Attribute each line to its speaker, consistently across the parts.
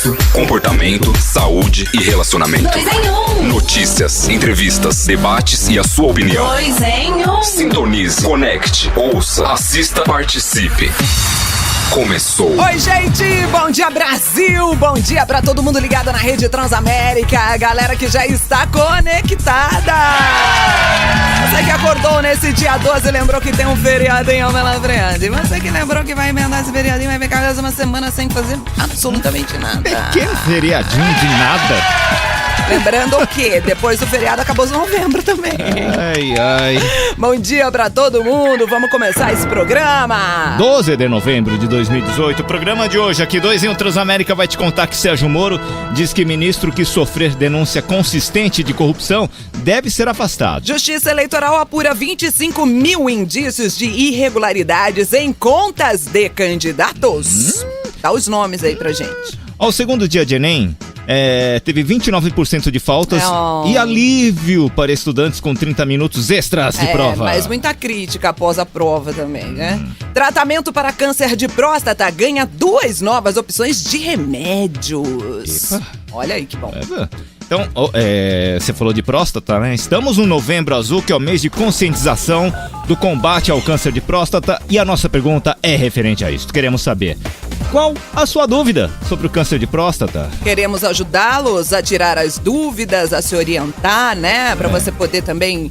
Speaker 1: sexo, comportamento, saúde e relacionamento.
Speaker 2: 2 em 1.
Speaker 1: Notícias, entrevistas, debates e a sua opinião.
Speaker 2: 2 em 1.
Speaker 1: Sintonize, conecte, ouça, assista, participe. Começou.
Speaker 3: Oi, gente! Bom dia, Brasil! Bom dia pra todo mundo ligado na Rede Transamérica. A galera que já está conectada. Você que acordou nesse dia 12 lembrou que tem um feriadinho pela frente. Você que lembrou que vai emendar esse feriadinho, vai ficar mais uma semana sem fazer absolutamente nada.
Speaker 4: Pequeno feriadinho de nada.
Speaker 3: Lembrando o quê? Depois do feriado acabou novembro também.
Speaker 4: Ai.
Speaker 3: Bom dia pra todo mundo. Vamos começar esse programa.
Speaker 4: 12 de novembro de 2018. O programa de hoje aqui, 2 em 1 Transamérica, vai te contar que Sérgio Moro diz que ministro que sofrer denúncia consistente de corrupção deve ser afastado.
Speaker 3: Justiça Eleitoral apura 25 mil indícios de irregularidades em contas de candidatos. Dá os nomes aí pra gente.
Speaker 4: Ao segundo dia de Enem, teve 29% de faltas e alívio para estudantes com 30 minutos extras de prova.
Speaker 3: Mas muita crítica após a prova também, né? Tratamento para câncer de próstata ganha 2 novas opções de remédios.
Speaker 4: Epa.
Speaker 3: Olha aí que bom.
Speaker 4: Então, você falou de próstata, né? Estamos no Novembro Azul, que é o mês de conscientização do combate ao câncer de próstata, e a nossa pergunta é referente a isso. Queremos saber qual a sua dúvida sobre o câncer de próstata.
Speaker 3: Queremos ajudá-los a tirar as dúvidas, a se orientar, né? Pra você poder também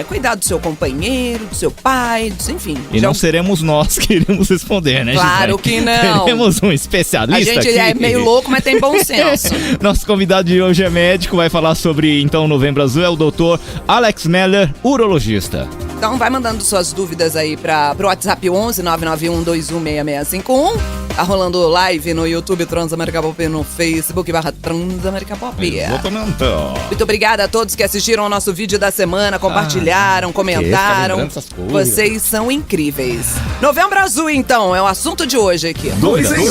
Speaker 3: cuidar do seu companheiro, do seu pai, enfim.
Speaker 4: E não seremos nós que iremos responder, né,
Speaker 3: Claro que não.
Speaker 4: Teremos um especialista
Speaker 3: A gente
Speaker 4: aqui.
Speaker 3: é meio louco, mas tem bom senso.
Speaker 4: Nosso convidado de hoje é médico, vai falar sobre, então, Novembro Azul, é o doutor Alex Meller, urologista.
Speaker 3: Então vai mandando suas dúvidas aí pro WhatsApp 11 991 216651. Tá rolando live no YouTube Transamérica Pop, no Facebook /Transamérica Pop.
Speaker 4: Exatamente.
Speaker 3: Muito obrigada a todos que assistiram ao nosso vídeo da semana, compartilharam, comentaram. Vocês são incríveis. Novembro Azul, então, é o assunto de hoje aqui.
Speaker 1: 2 em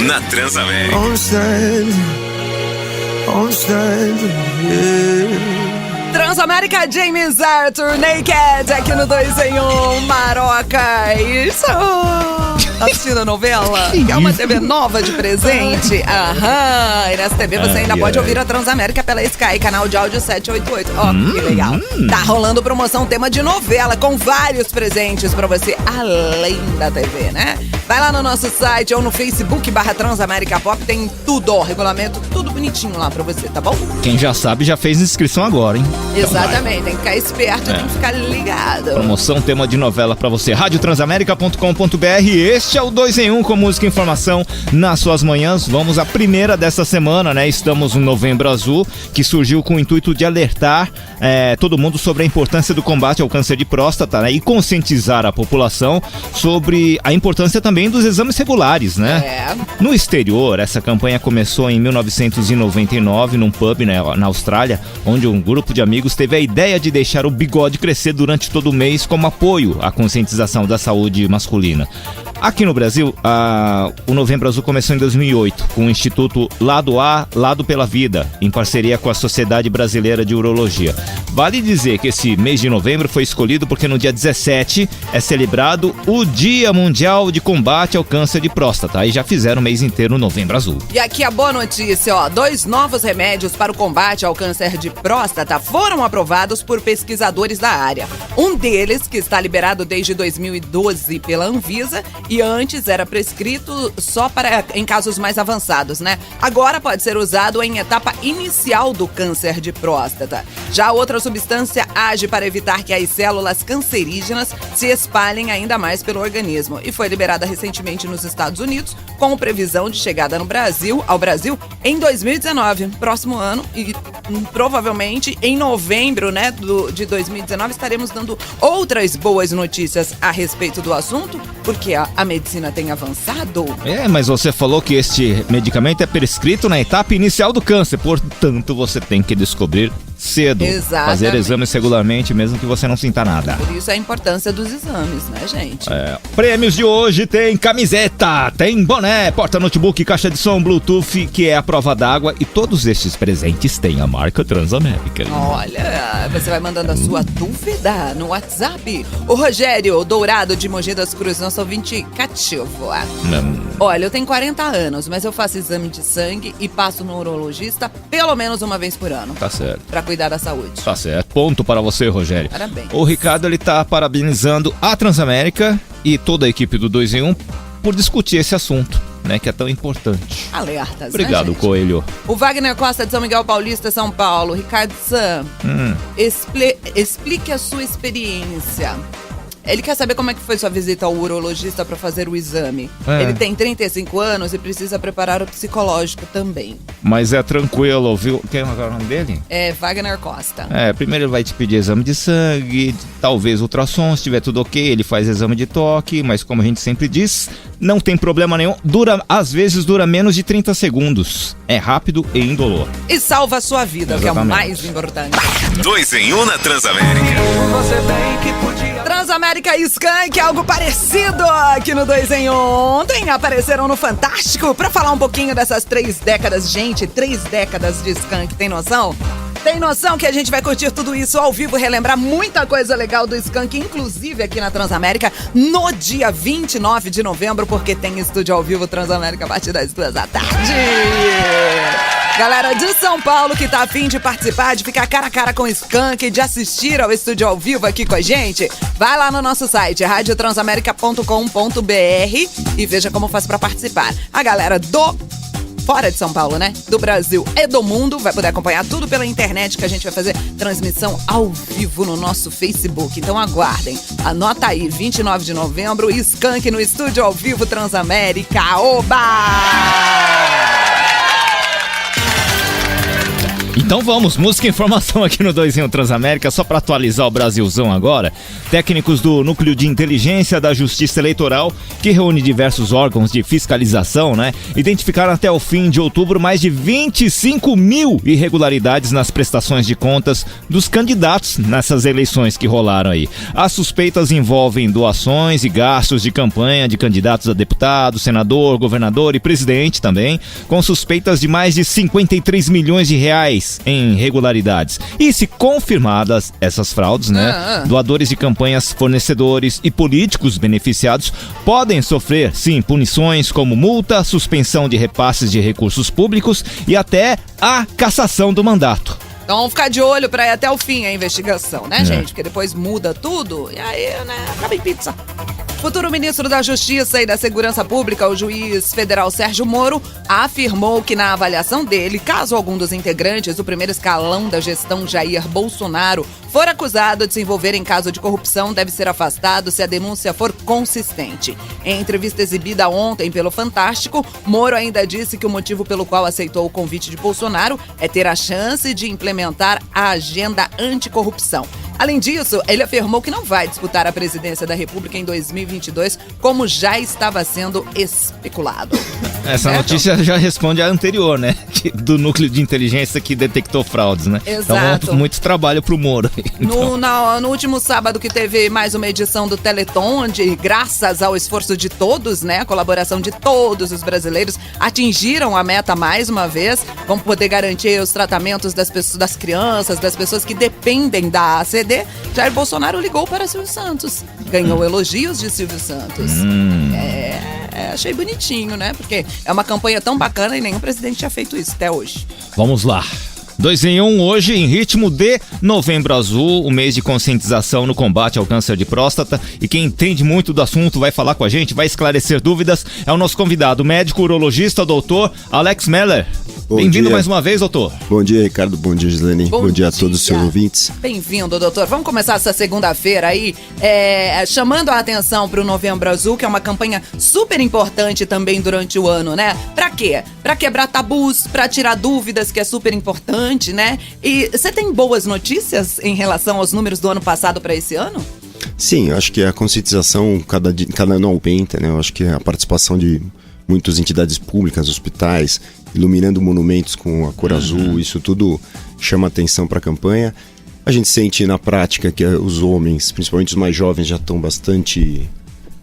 Speaker 1: 1 na Transamérica.
Speaker 3: Transamérica, James Arthur, Naked, aqui no 2 em 1, Maroca. Isso! Tá assistindo a novela? Quer uma TV nova de presente? Aham! E nessa TV você ainda pode ouvir a Transamérica pela Sky, canal de áudio 788. Ó, que legal. Tá rolando promoção tema de novela, com vários presentes pra você, além da TV, né? Vai lá no nosso site ou no Facebook /Transamérica Pop, tem tudo, ó, regulamento, tudo bonitinho lá pra você, tá bom?
Speaker 4: Quem já sabe já fez inscrição agora, hein?
Speaker 3: Exatamente, tem que ficar esperto, tem que ficar ligado.
Speaker 4: Promoção tema de novela pra você, radiotransamerica.com.br. Este é o 2 em 1 com música e informação nas suas manhãs. Vamos à primeira dessa semana, né? Estamos no Novembro Azul, que surgiu com o intuito de alertar todo mundo sobre a importância do combate ao câncer de próstata, né? E conscientizar a população sobre a importância também dos exames regulares, né? No exterior, essa campanha começou em 1999 num pub, né, na Austrália, onde um grupo de amigos teve a ideia de deixar o bigode crescer durante todo o mês como apoio à conscientização da saúde masculina. Aqui no Brasil, o Novembro Azul começou em 2008 com o Instituto Lado A, Lado pela Vida, em parceria com a Sociedade Brasileira de Urologia. Vale dizer que esse mês de novembro foi escolhido porque no dia 17 é celebrado o Dia Mundial de Combate ao Câncer de Próstata. Aí já fizeram o mês inteiro o Novembro Azul.
Speaker 3: E aqui a boa notícia, ó. 2 novos remédios para o combate ao câncer de próstata foram aprovados por pesquisadores da área. Um deles, que está liberado desde 2012 pela Anvisa, e antes era prescrito só em casos mais avançados, né? Agora pode ser usado em etapa inicial do câncer de próstata. Já a outra substância age para evitar que as células cancerígenas se espalhem ainda mais pelo organismo e foi liberada recentemente nos Estados Unidos, com previsão de chegada ao Brasil em 2019, próximo ano, e provavelmente em novembro, né, de 2019 estaremos dando outras boas notícias a respeito do assunto, porque a medicina tem avançado.
Speaker 4: Mas você falou que este medicamento é prescrito na etapa inicial do câncer, portanto você tem que descobrir cedo.
Speaker 3: Exatamente.
Speaker 4: Fazer exames regularmente, mesmo que você não sinta nada.
Speaker 3: Por isso a importância dos exames, né, gente?
Speaker 4: Prêmios de hoje tem camiseta, tem boné, porta-notebook, caixa de som, Bluetooth, que é a prova d'água, e todos estes presentes têm a marca Transamérica.
Speaker 3: Olha, você vai mandando a sua dúvida no WhatsApp. O Rogério Dourado de Mogi das Cruzes, nosso ouvinte cativo. Olha, eu tenho 40 anos, mas eu faço exame de sangue e passo no urologista pelo menos uma vez por ano.
Speaker 4: Tá certo.
Speaker 3: Pra cuidar da saúde.
Speaker 4: Tá certo. Ponto para você, Rogério.
Speaker 3: Parabéns.
Speaker 4: O Ricardo, ele tá parabenizando a Transamérica e toda a equipe do 2 em 1 por discutir esse assunto, né, que é tão importante.
Speaker 3: Alertas,
Speaker 4: Obrigado,
Speaker 3: né, gente?
Speaker 4: Coelho.
Speaker 3: O Wagner Costa de São Miguel Paulista, São Paulo. Ricardo Sam, explique a sua experiência. Ele quer saber como é que foi sua visita ao urologista para fazer o exame. Ele tem 35 anos e precisa preparar o psicológico também.
Speaker 4: Mas é tranquilo, viu? Quem é o nome dele?
Speaker 3: É Wagner Costa.
Speaker 4: Primeiro ele vai te pedir exame de sangue, talvez ultrassom, se tiver tudo ok, ele faz exame de toque, mas como a gente sempre diz, não tem problema nenhum. Às vezes dura menos de 30 segundos. É rápido e indolor.
Speaker 3: E salva a sua vida,
Speaker 4: Exatamente.
Speaker 3: que é o mais importante.
Speaker 1: 2 em 1 na Transamérica.
Speaker 3: Transamérica e Skank, algo parecido aqui no 2 em 1. Ontem apareceram no Fantástico pra falar um pouquinho dessas 3 décadas. Gente, 3 décadas de Skank, tem noção? Tem noção que a gente vai curtir tudo isso ao vivo, relembrar muita coisa legal do Skank, inclusive aqui na Transamérica, no dia 29 de novembro, porque tem estúdio ao vivo Transamérica a partir das 2 da tarde. Galera de São Paulo que tá a fim de participar, de ficar cara a cara com o Skank, de assistir ao estúdio ao vivo aqui com a gente, vai lá no nosso site, radiotransamerica.com.br, e veja como faz pra participar. A galera fora de São Paulo, né? Do Brasil e do mundo, vai poder acompanhar tudo pela internet, que a gente vai fazer transmissão ao vivo no nosso Facebook. Então aguardem. Anota aí, 29 de novembro, Skank no estúdio ao vivo Transamérica. Oba!
Speaker 4: Então vamos, música e informação aqui no 2 em 1 Transamérica, só para atualizar o Brasilzão agora. Técnicos do Núcleo de Inteligência da Justiça Eleitoral, que reúne diversos órgãos de fiscalização, né, identificaram até o fim de outubro mais de 25 mil irregularidades nas prestações de contas dos candidatos nessas eleições que rolaram aí. As suspeitas envolvem doações e gastos de campanha de candidatos a deputado, senador, governador e presidente também, com suspeitas de mais de 53 milhões de reais em irregularidades. E se confirmadas essas fraudes, né, doadores de campanhas, fornecedores e políticos beneficiados podem sofrer, sim, punições como multa, suspensão de repasses de recursos públicos e até a cassação do mandato.
Speaker 3: Então vamos ficar de olho pra ir até o fim a investigação, né, gente? Porque depois muda tudo e aí, né, acaba em pizza. Futuro ministro da Justiça e da Segurança Pública, o juiz federal Sérgio Moro, afirmou que na avaliação dele, caso algum dos integrantes do primeiro escalão da gestão Jair Bolsonaro for acusado de se envolver em caso de corrupção, deve ser afastado se a denúncia for consistente. Em entrevista exibida ontem pelo Fantástico, Moro ainda disse que o motivo pelo qual aceitou o convite de Bolsonaro é ter a chance de implementar a agenda anticorrupção. Além disso, ele afirmou que não vai disputar a presidência da República em 2022, como já estava sendo especulado.
Speaker 4: Essa notícia já responde à anterior, né? Do núcleo de inteligência que detectou fraudes, né?
Speaker 3: Exato.
Speaker 4: Então, muito trabalho pro Moro. Então.
Speaker 3: No último sábado que teve mais uma edição do Teleton, onde, graças ao esforço de todos, né? A colaboração de todos os brasileiros, atingiram a meta mais uma vez. Vamos poder garantir os tratamentos das pessoas, das crianças, das pessoas que dependem da ACD. Jair Bolsonaro ligou para Silvio Santos. Ganhou elogios de Silvio Santos. Achei bonitinho, né? Porque é uma campanha tão bacana e nenhum presidente tinha feito isso até hoje.
Speaker 4: Vamos lá. 2 em 1 hoje, em ritmo de Novembro Azul, o mês de conscientização no combate ao câncer de próstata. E quem entende muito do assunto vai falar com a gente, vai esclarecer dúvidas. É o nosso convidado, médico urologista, doutor Alex Meller. Bem-vindo mais uma vez, doutor.
Speaker 2: Bom dia, Ricardo. Bom dia, Gislene. Bom dia a todos os seus ouvintes.
Speaker 3: Bem-vindo, doutor. Vamos começar essa segunda-feira aí, chamando a atenção para o Novembro Azul, que é uma campanha super importante também durante o ano, né? Pra quê? Pra quebrar tabus, pra tirar dúvidas, que é super importante, né? E você tem boas notícias em relação aos números do ano passado para esse ano?
Speaker 2: Sim, eu acho que a conscientização cada ano aumenta, né? Eu acho que a participação de muitas entidades públicas, hospitais, iluminando monumentos com a cor azul, isso tudo chama atenção para a campanha. A gente sente na prática que os homens, principalmente os mais jovens, já estão bastante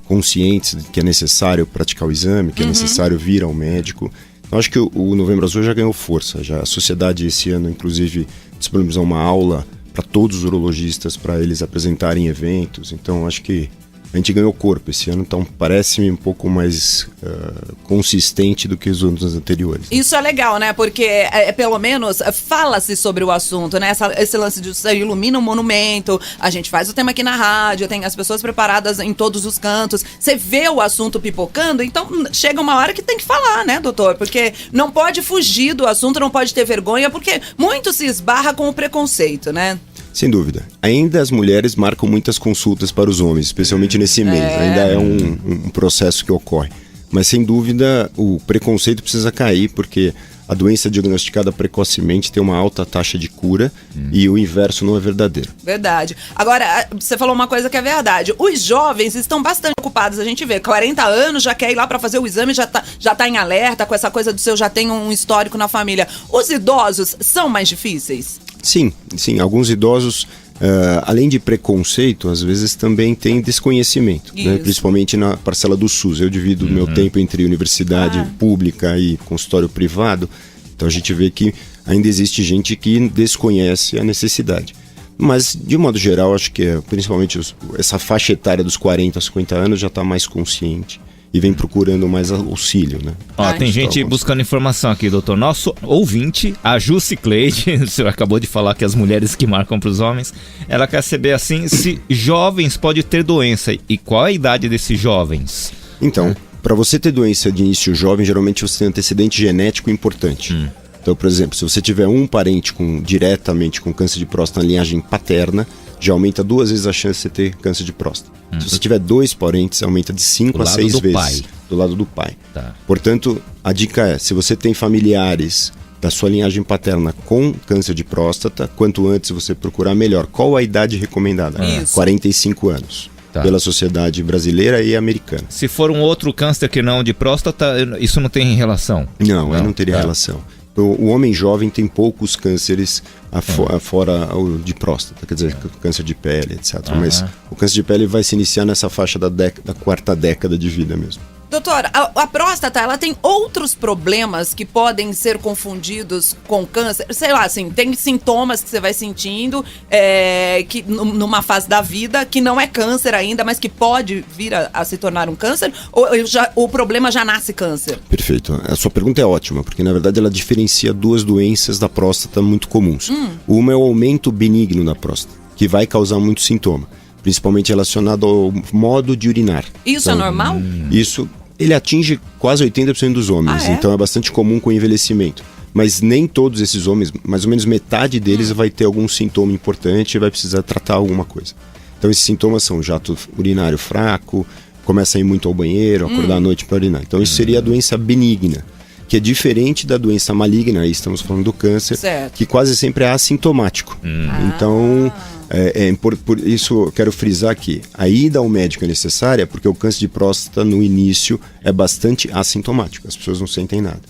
Speaker 2: conscientes de que é necessário praticar o exame, que é necessário vir ao médico. Eu acho que o Novembro Azul já ganhou força. Já a sociedade esse ano, inclusive, disponibilizou uma aula para todos os urologistas, para eles apresentarem eventos. Então, acho que a gente ganhou corpo esse ano, então parece-me um pouco mais consistente do que os anos anteriores.
Speaker 3: Isso é legal, né? Porque pelo menos fala-se sobre o assunto, né? Esse lance de você ilumina um monumento, a gente faz o tema aqui na rádio, tem as pessoas preparadas em todos os cantos, você vê o assunto pipocando, então chega uma hora que tem que falar, né, doutor? Porque não pode fugir do assunto, não pode ter vergonha, porque muito se esbarra com o preconceito, né?
Speaker 2: Sem dúvida. Ainda as mulheres marcam muitas consultas para os homens, especialmente nesse mês. Ainda é um processo que ocorre. Mas, sem dúvida, o preconceito precisa cair, porque a doença diagnosticada precocemente tem uma alta taxa de cura e o inverso não é verdadeiro.
Speaker 3: Verdade. Agora, você falou uma coisa que é verdade. Os jovens estão bastante ocupados. A gente vê, 40 anos, já quer ir lá para fazer o exame, já tá em alerta com essa coisa do seu, já tem um histórico na família. Os idosos são mais difíceis?
Speaker 2: Sim. Alguns idosos, além de preconceito, às vezes também tem desconhecimento, né? Principalmente na parcela do SUS. Eu divido o meu tempo entre universidade pública e consultório privado, então a gente vê que ainda existe gente que desconhece a necessidade. Mas, de modo geral, acho que principalmente essa faixa etária dos 40 a 50 anos já está mais consciente e vem procurando mais auxílio, né?
Speaker 4: Ó, tem gente buscando informação aqui, doutor. Nosso ouvinte, a Jussi Cleide, o senhor acabou de falar que as mulheres que marcam para os homens, ela quer saber assim se jovens podem ter doença e qual a idade desses jovens.
Speaker 2: Então, para você ter doença de início jovem, geralmente você tem um antecedente genético importante. Então, por exemplo, se você tiver um parente diretamente com câncer de próstata na linhagem paterna, já aumenta 2 vezes a chance de você ter câncer de próstata. Se você tiver 2 parentes, aumenta de 5 a 6 vezes. Do lado do pai. Tá. Portanto, a dica é, se você tem familiares da sua linhagem paterna com câncer de próstata, quanto antes você procurar, melhor. Qual a idade recomendada? 45 anos. Tá. Pela sociedade brasileira e americana.
Speaker 4: Se for um outro câncer que não de próstata, isso não tem relação?
Speaker 2: Não teria relação. O homem jovem tem poucos cânceres fora de próstata, quer dizer, câncer de pele, etc. Mas o câncer de pele vai se iniciar nessa faixa da 4ª década de vida mesmo.
Speaker 3: Doutora, a próstata, ela tem outros problemas que podem ser confundidos com câncer? Sei lá, assim, tem sintomas que você vai sentindo que numa fase da vida que não é câncer ainda, mas que pode vir a se tornar um câncer? Ou o problema já nasce câncer?
Speaker 2: Perfeito. A sua pergunta é ótima, porque na verdade ela diferencia 2 doenças da próstata muito comuns. Uma é o aumento benigno da próstata, que vai causar muito sintoma, principalmente relacionado ao modo de urinar.
Speaker 3: Isso
Speaker 2: então,
Speaker 3: é normal?
Speaker 2: Isso, ele atinge quase 80% dos homens, então é bastante comum com o envelhecimento. Mas nem todos esses homens, mais ou menos metade deles vai ter algum sintoma importante e vai precisar tratar alguma coisa. Então esses sintomas são jato urinário fraco, começa a ir muito ao banheiro, acordar à noite para urinar. Então isso seria a doença benigna, que é diferente da doença maligna, aí estamos falando do câncer, que quase sempre é assintomático. Então, por isso eu quero frisar aqui, a ida ao médico é necessária porque o câncer de próstata no início é bastante assintomático, as pessoas não sentem nada.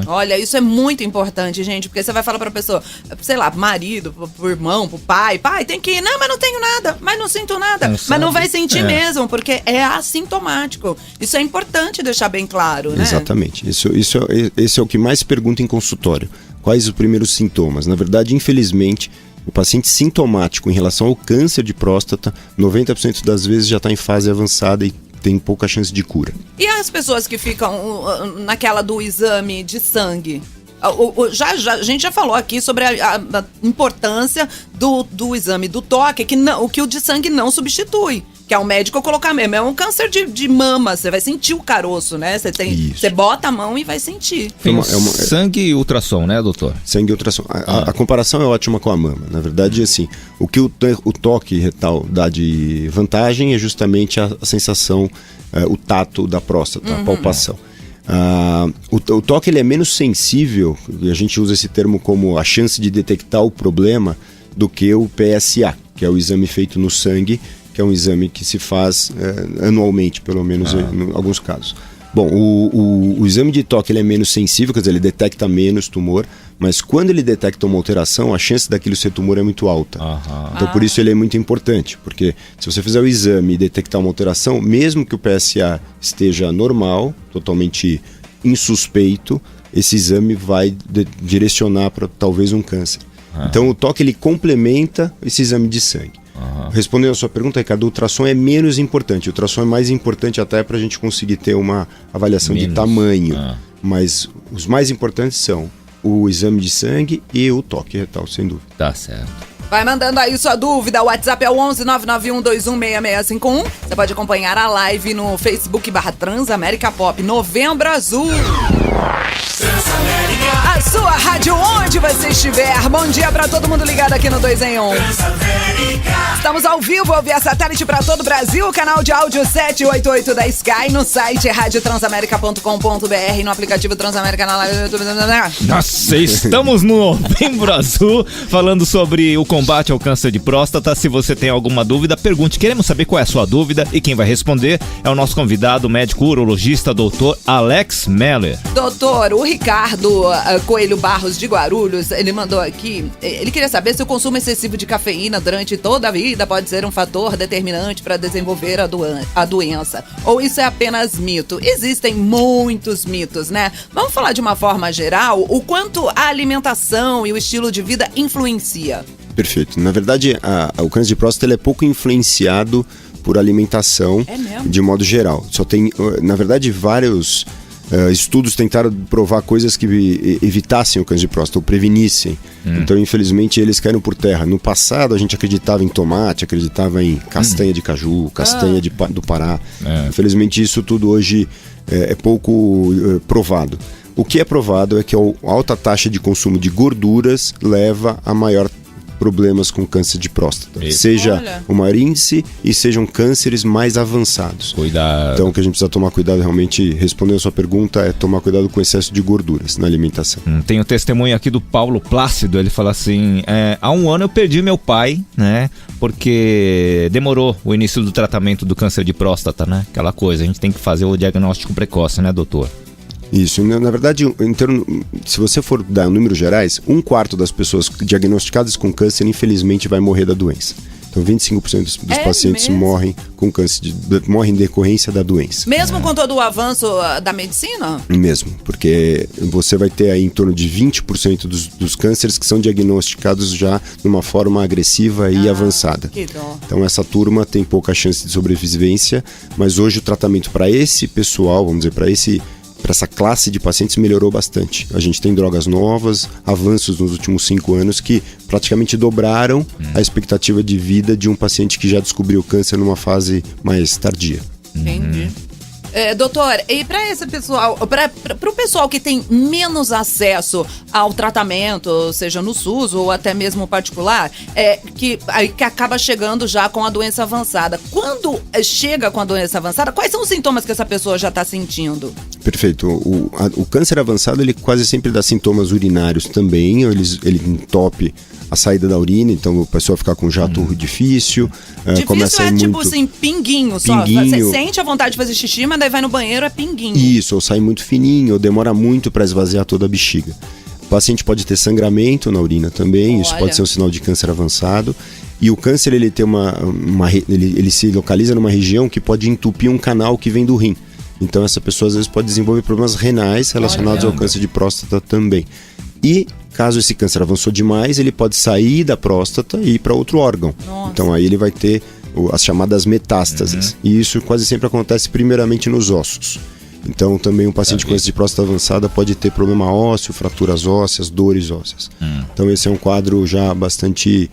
Speaker 3: Olha, isso é muito importante, gente, porque você vai falar pra pessoa, sei lá, pro marido, pro irmão, pro pai, tem que ir, não, mas não tenho nada, mas não sinto nada, mas não vai sentir mesmo, porque é assintomático. Isso é importante deixar bem claro, né?
Speaker 2: Exatamente, esse é o que mais pergunta em consultório, quais os primeiros sintomas. Na verdade, infelizmente, o paciente sintomático em relação ao câncer de próstata, 90% das vezes já está em fase avançada e tem pouca chance de cura.
Speaker 3: E as pessoas que ficam naquela do exame de sangue? A gente já falou aqui sobre a importância do exame do toque, que o de sangue não substitui. Que é o médico colocar mesmo. É um câncer de mama, você vai sentir o caroço, né? Você bota a mão e vai sentir.
Speaker 4: Tem sangue e ultrassom, né, doutor?
Speaker 2: Sangue e ultrassom. A comparação é ótima com a mama. Na verdade, assim, o que o toque retal dá de vantagem é justamente a sensação, o tato da próstata, a palpação. O toque ele é menos sensível, e a gente usa esse termo como a chance de detectar o problema, do que o PSA, que é o exame feito no sangue, que é um exame que se faz anualmente, pelo menos em alguns casos. Bom, o exame de toque ele é menos sensível, quer dizer, ele detecta menos tumor, Mas quando ele detecta uma alteração, a chance daquilo ser tumor é muito alta. Então por isso ele é muito importante, porque se você fizer o exame e detectar uma alteração, mesmo que o PSA esteja normal, totalmente insuspeito, esse exame vai direcionar para talvez um câncer. Então o toque ele complementa esse exame de sangue. Respondendo a sua pergunta, Ricardo, o ultrassom é menos importante. O ultrassom é mais importante até para a gente conseguir ter uma avaliação de tamanho. Mas os mais importantes são o exame de sangue e o toque retal, sem dúvida.
Speaker 4: Tá certo.
Speaker 3: Vai mandando aí sua dúvida, o WhatsApp é o 11991216651. Você pode acompanhar a live no Facebook /Transamérica Pop, Novembro Azul. A sua rádio onde você estiver. Bom dia pra todo mundo ligado aqui no 2 em 1. Estamos ao vivo via satélite pra todo o Brasil, canal de áudio 788 da Sky, no site radiotransamerica.com.br, no aplicativo Transamérica na live.
Speaker 4: Nossa, estamos no Novembro Azul, falando sobre o combate ao câncer de próstata. Se você tem alguma dúvida, pergunte. Queremos saber qual é a sua dúvida e quem vai responder é o nosso convidado, o médico urologista, doutor Alex Meller.
Speaker 3: Doutor, o Ricardo Coelho Barros de Guarulhos, ele mandou aqui, ele queria saber se o consumo excessivo de cafeína durante toda a vida pode ser um fator determinante para desenvolver a doença, ou isso é apenas mito. Existem muitos mitos, né? Vamos falar de uma forma geral, o quanto a alimentação e o estilo de vida influencia.
Speaker 2: Perfeito. Na verdade, o câncer de próstata ele é pouco influenciado por alimentação, de modo geral. Só tem, na verdade, vários estudos tentaram provar coisas que evitassem o câncer de próstata ou prevenissem. Então, infelizmente, eles caíram por terra. No passado, a gente acreditava em tomate, acreditava em castanha de caju, castanha do Pará. Infelizmente, isso tudo hoje é pouco provado. O que é provado é que a alta taxa de consumo de gorduras leva a maior problemas com câncer de próstata. Seja o maior índice e sejam cânceres mais avançados.
Speaker 4: Cuidado.
Speaker 2: Então o que a gente precisa tomar cuidado, realmente, respondendo a sua pergunta, é tomar cuidado com o excesso de gorduras na alimentação.
Speaker 4: Tem o testemunho aqui do Paulo Plácido, ele fala assim, há um ano eu perdi meu pai, né, porque demorou o início do tratamento do câncer de próstata, né, aquela coisa, a gente tem que fazer o diagnóstico precoce, né, doutor?
Speaker 2: Isso, na verdade, se você for dar números gerais, 1/4 das pessoas diagnosticadas com câncer, infelizmente, vai morrer da doença. Então, 25% dos pacientes morrem com câncer, morrem em decorrência da doença.
Speaker 3: Mesmo com todo o avanço da medicina?
Speaker 2: Mesmo, porque você vai ter aí em torno de 20% dos cânceres que são diagnosticados já de uma forma agressiva e avançada.
Speaker 3: Que dó.
Speaker 2: Então, essa turma tem pouca chance de sobrevivência, mas hoje o tratamento para esse pessoal, vamos dizer, para essa classe de pacientes melhorou bastante. A gente tem drogas novas, avanços nos últimos 5 anos que praticamente dobraram a expectativa de vida de um paciente que já descobriu câncer numa fase mais tardia.
Speaker 3: Entendi. Doutor, e para esse pessoal, para o pessoal que tem menos acesso ao tratamento, seja no SUS ou até mesmo particular, que acaba chegando já com a doença avançada. Quando chega com a doença avançada, quais são os sintomas que essa pessoa já está sentindo?
Speaker 2: Perfeito. O câncer avançado, ele quase sempre dá sintomas urinários também. Ele entope a saída da urina, então a pessoa fica com jato difícil. Começa a ir
Speaker 3: tipo
Speaker 2: muito...
Speaker 3: assim, pinguinho só. Você sente a vontade de fazer xixi, mas daí vai no banheiro, é pinguinho.
Speaker 2: Isso, ou sai muito fininho, ou demora muito para esvaziar toda a bexiga. O paciente pode ter sangramento na urina também, isso pode ser um sinal de câncer avançado. E o câncer, ele tem ele se localiza numa região que pode entupir um canal que vem do rim. Então essa pessoa às vezes pode desenvolver problemas renais relacionados ao câncer de próstata também. E caso esse câncer avançou demais, ele pode sair da próstata e ir para outro órgão. Nossa. Então aí ele vai ter as chamadas metástases. E isso quase sempre acontece primeiramente nos ossos. Então também um paciente com câncer de próstata avançada pode ter problema ósseo, fraturas ósseas, dores ósseas. Então esse é um quadro já bastante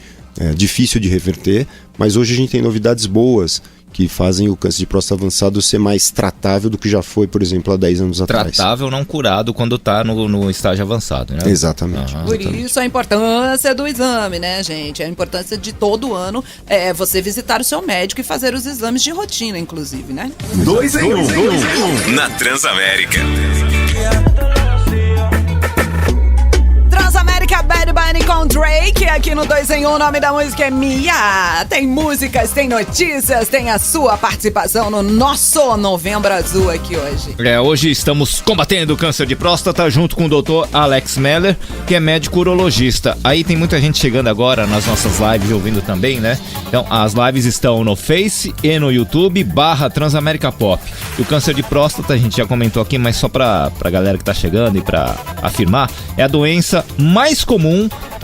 Speaker 2: difícil de reverter, mas hoje a gente tem novidades boas que fazem o câncer de próstata avançado ser mais tratável do que já foi, por exemplo, há 10 anos atrás.
Speaker 4: Tratável, não curado quando está no estágio avançado, né?
Speaker 2: Exatamente.
Speaker 3: Por isso a importância do exame, né, gente? A importância de todo ano você visitar o seu médico e fazer os exames de rotina, inclusive, né?
Speaker 1: 2 em 1. Na Transamérica.
Speaker 3: Transamérica Bad Bunny com Drake aqui no 2 em 1. O nome da música é Mia. Tem músicas, tem notícias, tem a sua participação no nosso Novembro Azul aqui hoje.
Speaker 4: Hoje estamos combatendo o câncer de próstata junto com o Dr. Alex Meller, que é médico urologista. Aí tem muita gente chegando agora nas nossas lives ouvindo também, né? Então as lives estão no Face e no YouTube /Transamérica Pop. E o câncer de próstata, a gente já comentou aqui, mas só pra galera que tá chegando e pra afirmar, é a doença mais comum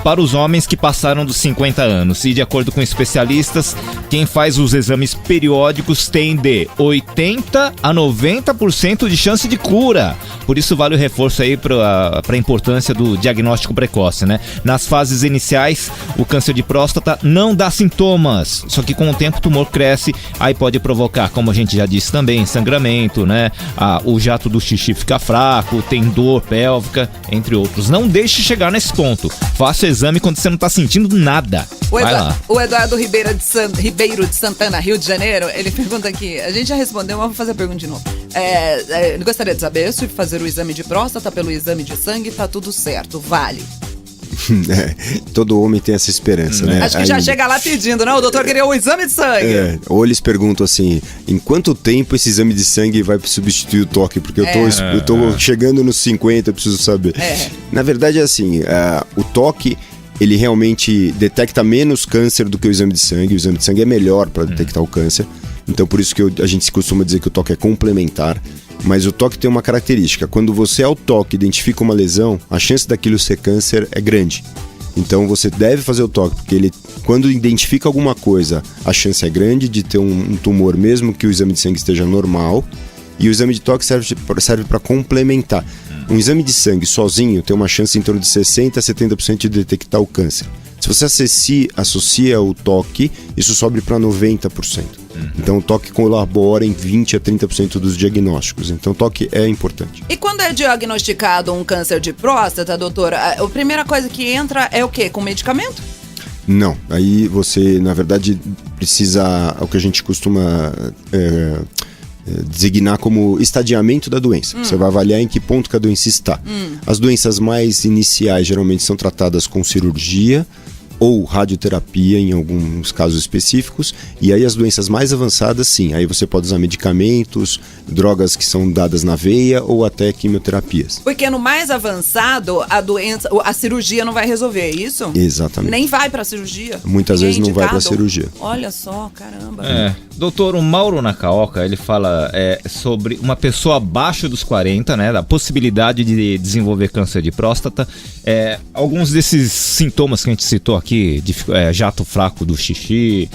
Speaker 4: para os homens que passaram dos 50 anos. E de acordo com especialistas, quem faz os exames periódicos tem de 80% a 90% de chance de cura. Por isso vale o reforço aí para a importância do diagnóstico precoce, né? Nas fases iniciais, o câncer de próstata não dá sintomas, só que com o tempo o tumor cresce, aí pode provocar, como a gente já disse também, sangramento, né? O jato do xixi fica fraco, tem dor pélvica, entre outros. Não deixe chegar nesse ponto. Faça o exame quando você não tá sentindo nada.
Speaker 3: O Eduardo Ribeiro de Santana, Rio de Janeiro, ele pergunta aqui, a gente já respondeu, mas vou fazer a pergunta de novo. Ele gostaria de saber se fazer o exame de próstata pelo exame de sangue tá tudo certo, vale?
Speaker 2: Todo homem tem essa esperança, né?
Speaker 3: Acho que já chega lá pedindo, não? O doutor queria o exame de sangue.
Speaker 2: Ou eles perguntam assim, em quanto tempo esse exame de sangue vai substituir o toque? Porque eu tô chegando nos 50, eu preciso saber. Na verdade é assim, o toque, ele realmente detecta menos câncer do que o exame de sangue. O exame de sangue é melhor para detectar o câncer. Então por isso que a gente costuma dizer que o toque é complementar. Mas o toque tem uma característica. Quando você ao toque identifica uma lesão, a chance daquilo ser câncer é grande. Então você deve fazer o toque, porque ele, quando identifica alguma coisa, a chance é grande de ter um tumor, mesmo que o exame de sangue esteja normal. E o exame de toque serve para complementar. Um exame de sangue sozinho tem uma chance em torno de 60% a 70% de detectar o câncer. Se você associa o toque, isso sobe para 90%. Então o toque colabora em 20% a 30% dos diagnósticos. Então o toque é importante.
Speaker 3: E quando é diagnosticado um câncer de próstata, doutora, a primeira coisa que entra é o quê? Com medicamento?
Speaker 2: Não. Aí você, na verdade, precisa, o que a gente costuma designar como estadiamento da doença. Você vai avaliar em que ponto que a doença está. As doenças mais iniciais geralmente são tratadas com cirurgia ou radioterapia em alguns casos específicos, e aí as doenças mais avançadas, sim, aí você pode usar medicamentos, drogas que são dadas na veia ou até quimioterapias.
Speaker 3: Porque no mais avançado, a cirurgia não vai resolver, é isso?
Speaker 2: Exatamente.
Speaker 3: Nem vai pra cirurgia?
Speaker 2: Muitas vezes não vai pra cirurgia.
Speaker 3: Olha só, caramba.
Speaker 4: Doutor, o Mauro Nakaoka, ele fala sobre uma pessoa abaixo dos 40, né, da possibilidade de desenvolver câncer de próstata. Alguns desses sintomas que a gente citou aqui, jato fraco do xixi,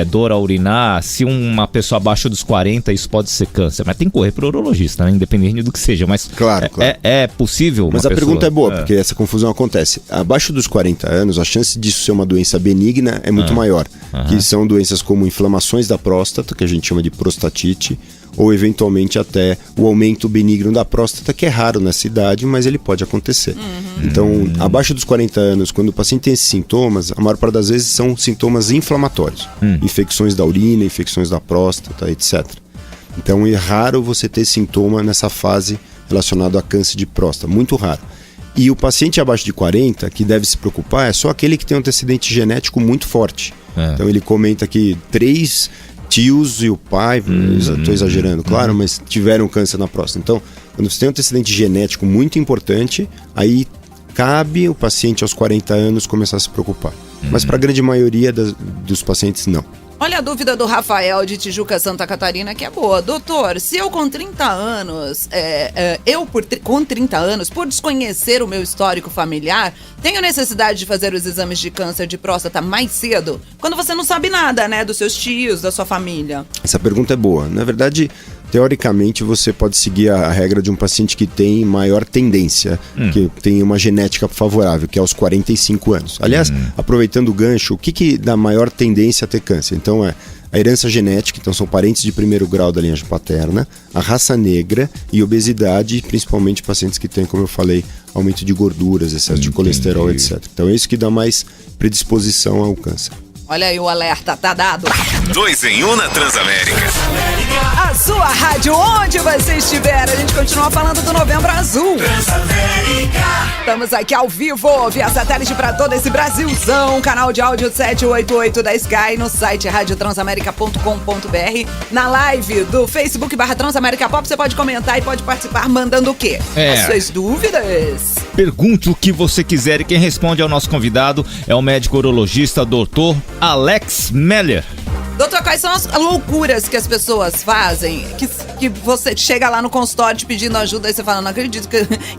Speaker 4: dor a urinar, se uma pessoa abaixo dos 40, isso pode ser câncer. Mas tem que correr pro urologista, né, independente do que seja. Mas
Speaker 2: claro.
Speaker 4: É possível?
Speaker 2: Mas a pergunta é boa, porque essa confusão acontece. Abaixo dos 40 anos, a chance disso ser uma doença benigna é muito maior. Que são doenças como inflamações da próstata, que a gente chama de prostatite, ou eventualmente até o aumento benigno da próstata, que é raro nessa idade, mas ele pode acontecer. Então, abaixo dos 40 anos, quando o paciente tem esses sintomas, a maior parte das vezes são sintomas inflamatórios. Infecções da urina, infecções da próstata, etc. Então, é raro você ter sintoma nessa fase relacionado a câncer de próstata, muito raro. E o paciente abaixo de 40, que deve se preocupar, é só aquele que tem um antecedente genético muito forte. Então, ele comenta que 3 tios e o pai, estou exagerando, claro, mas tiveram câncer na próstata. Então, quando você tem um antecedente genético muito importante, aí cabe o paciente aos 40 anos começar a se preocupar. Mas para a grande maioria dos pacientes, não.
Speaker 3: Olha a dúvida do Rafael de Tijuca, Santa Catarina, que é boa. Doutor, se eu com 30 anos, com 30 anos, por desconhecer o meu histórico familiar, tenho necessidade de fazer os exames de câncer de próstata mais cedo? Quando você não sabe nada, né, dos seus tios, da sua família. Essa
Speaker 2: pergunta é boa. Na verdade, teoricamente, você pode seguir a regra de um paciente que tem maior tendência, que tem uma genética favorável, que é aos 45 anos. Aliás, aproveitando o gancho, o que dá maior tendência a ter câncer? Então, a herança genética, então são parentes de primeiro grau da linhagem paterna, a raça negra e obesidade, principalmente pacientes que têm, como eu falei, aumento de gorduras, excesso de colesterol, etc. Então, é isso que dá mais predisposição ao câncer.
Speaker 3: Olha aí o alerta, tá dado.
Speaker 1: 2 em 1 na Transamérica.
Speaker 3: A sua rádio, onde você estiver. A gente continua falando do Novembro Azul. Estamos aqui ao vivo, via satélite para todo esse Brasilzão. Canal de áudio 788 da Sky, no site radiotransamerica.com.br. Na live do Facebook /Transamérica Pop, você pode comentar e pode participar mandando o quê? As suas dúvidas.
Speaker 4: Pergunte o que você quiser e quem responde ao nosso convidado é o médico urologista Dr. Alex Meller.
Speaker 3: Doutor, quais são as loucuras que as pessoas fazem? Que você chega lá no consultório te pedindo ajuda e você fala, não acredito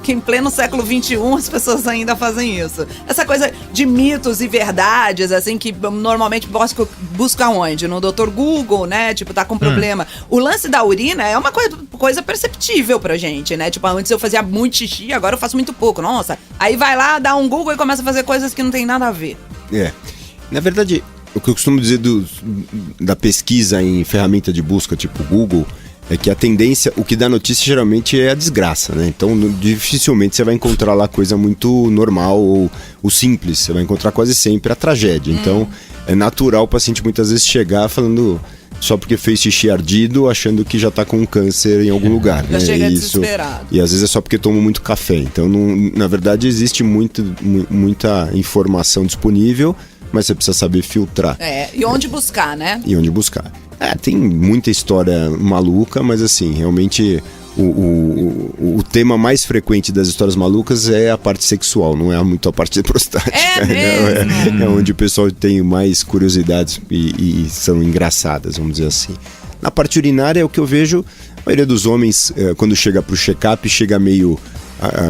Speaker 3: que em pleno século XXI as pessoas ainda fazem isso. Essa coisa de mitos e verdades, assim, que normalmente busca onde? No Dr. Google, né? Tipo, tá com problema. O lance da urina é uma coisa perceptível pra gente, né? Tipo, antes eu fazia muito xixi, agora eu faço muito pouco. Nossa, aí vai lá, dá um Google e começa a fazer coisas que não tem nada a ver.
Speaker 2: Na verdade, o que eu costumo dizer da pesquisa em ferramenta de busca tipo Google é que a tendência, o que dá notícia geralmente é a desgraça, né? Então dificilmente você vai encontrar lá coisa muito normal ou simples, você vai encontrar quase sempre a tragédia. Então é natural o paciente muitas vezes chegar falando só porque fez xixi ardido, achando que já tá com um câncer em algum lugar, né?
Speaker 3: Chega desesperado.
Speaker 2: E às vezes é só porque toma muito café. Então, na verdade, existe muita informação disponível, mas você precisa saber filtrar.
Speaker 3: E onde buscar, né?
Speaker 2: E onde buscar. Tem muita história maluca, mas assim, realmente o tema mais frequente das histórias malucas é a parte sexual, não é muito a parte prostática. É onde o pessoal tem mais curiosidades e são engraçadas, vamos dizer assim. Na parte urinária, é o que eu vejo, a maioria dos homens, quando chega pro check-up, chega meio...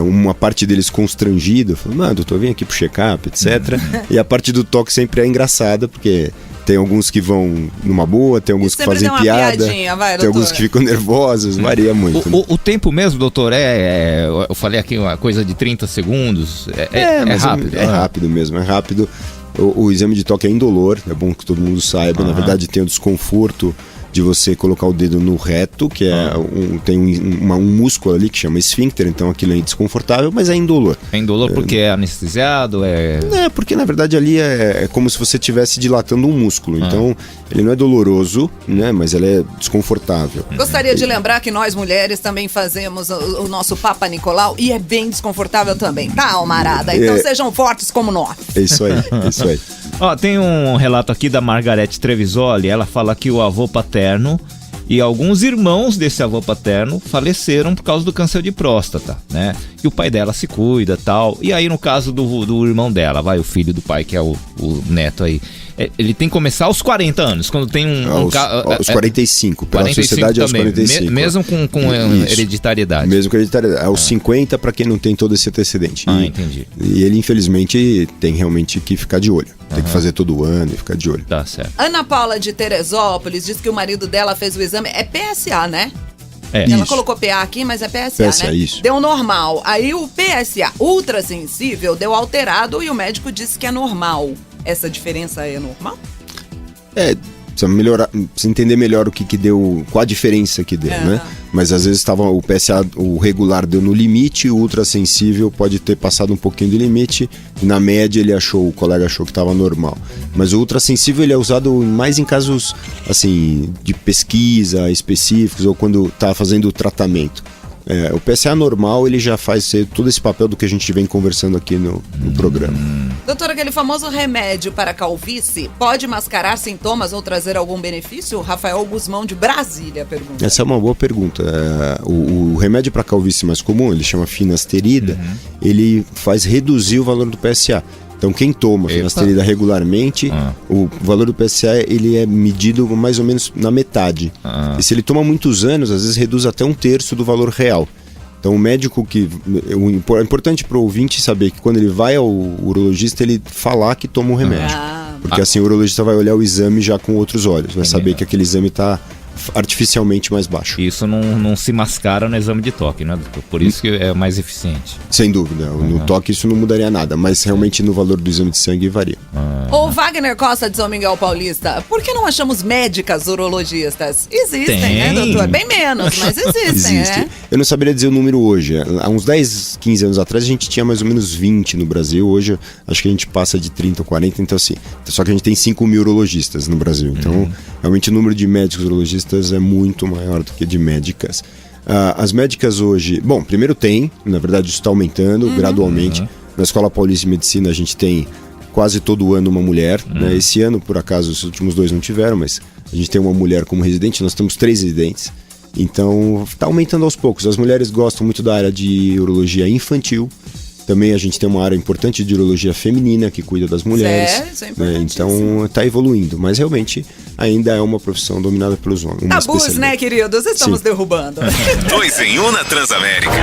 Speaker 2: uma parte deles constrangida, falando, doutor, vem aqui pro check-up, etc. E a parte do toque sempre é engraçada, porque tem alguns que vão numa boa, tem alguns que fazem piada, tem alguns que ficam nervosos, varia muito.
Speaker 4: O tempo mesmo, doutor, eu falei aqui uma coisa de 30 segundos,
Speaker 2: mas
Speaker 4: rápido?
Speaker 2: É rápido mesmo, é rápido. O exame de toque é indolor, é bom que todo mundo saiba, na verdade tem o desconforto de você colocar o dedo no reto, que tem um músculo ali que chama esfíncter, então aquilo é desconfortável, mas é indolor. É indolor
Speaker 4: porque é anestesiado?
Speaker 2: Porque na verdade ali é como se você estivesse dilatando um músculo, então ele não é doloroso, né, mas ele é desconfortável.
Speaker 3: Gostaria de lembrar que nós mulheres também fazemos o nosso Papa Nicolau e é bem desconfortável também, tá, almarada? Então sejam fortes como nós.
Speaker 2: É isso aí, é isso aí.
Speaker 4: Tem um relato aqui da Margarete Trevisoli, ela fala que o avô paterno e alguns irmãos desse avô paterno faleceram por causa do câncer de próstata, né? E o pai dela se cuida e tal. E aí no caso do irmão dela, o filho do pai, que é o neto aí, ele tem que começar aos 40 anos, quando tem
Speaker 2: aos 45, pela sociedade aos 45.
Speaker 4: Mesmo com hereditariedade.
Speaker 2: Mesmo com hereditariedade. Aos 50 para quem não tem todo esse antecedente.
Speaker 4: Entendi.
Speaker 2: E ele, infelizmente, tem realmente que ficar de olho. Tem que fazer todo ano e ficar de olho.
Speaker 4: Tá certo.
Speaker 3: Ana Paula de Teresópolis diz que o marido dela fez o exame, é PSA, né?
Speaker 2: É.
Speaker 3: Ela
Speaker 2: Isso.
Speaker 3: colocou PA aqui, mas é PSA,
Speaker 2: PSA,
Speaker 3: né?
Speaker 2: isso.
Speaker 3: Deu normal. Aí o PSA ultrassensível deu alterado e o médico disse que é normal. Essa diferença é normal?
Speaker 2: Precisa melhorar, precisa entender melhor o que deu, qual a diferença que deu, né? Mas às vezes estava o PSA, o regular deu no limite, o ultrassensível pode ter passado um pouquinho do limite, e na média o colega achou que estava normal. Mas o ultrassensível ele é usado mais em casos assim de pesquisa específicos ou quando está fazendo o tratamento. O PSA normal ele já faz todo esse papel do que a gente vem conversando aqui no programa.
Speaker 3: Doutor, aquele famoso remédio para calvície pode mascarar sintomas ou trazer algum benefício? Rafael Guzmão de Brasília pergunta.
Speaker 2: Essa é uma boa pergunta. O remédio para calvície mais comum, ele chama finasterida, ele faz reduzir o valor do PSA. Então quem toma finasterida regularmente, o valor do PSA ele é medido mais ou menos na metade. E se ele toma muitos anos, às vezes reduz até 1/3 do valor real. Então o médico é importante para o ouvinte saber que quando ele vai ao urologista, ele falar que toma um remédio. Porque assim o urologista vai olhar o exame já com outros olhos, vai saber que aquele exame está artificialmente mais baixo.
Speaker 4: Isso não se mascara no exame de toque, né, doutor? Por isso que é mais eficiente.
Speaker 2: Sem dúvida. No toque isso não mudaria nada, mas realmente no valor do exame de sangue varia.
Speaker 3: O Wagner Costa de São Miguel Paulista, por que não achamos médicas urologistas? Existem, né, doutor? Bem menos, mas existem,
Speaker 2: Existe.
Speaker 3: né?
Speaker 2: Eu não saberia dizer o número hoje. Há uns 10, 15 anos atrás a gente tinha mais ou menos 20 no Brasil. Hoje acho que a gente passa de 30 ou 40, então assim. Só que a gente tem 5 mil urologistas no Brasil. Então, realmente o número de médicos urologistas é muito maior do que de médicas. As médicas hoje... Bom, primeiro na verdade isso está aumentando gradualmente. Na Escola Paulista de Medicina a gente tem quase todo ano uma mulher. Né? Esse ano, por acaso, os últimos 2 não tiveram, mas a gente tem uma mulher como residente. Nós temos 3 residentes. Então, está aumentando aos poucos. As mulheres gostam muito da área de urologia infantil. Também a gente tem uma área importante de urologia feminina que cuida das mulheres.
Speaker 3: Isso é importante.
Speaker 2: Então está evoluindo, mas realmente ainda é uma profissão dominada pelos homens.
Speaker 3: Tabus, né, queridos? Estamos derrubando.
Speaker 1: 2 em 1 na Transamérica.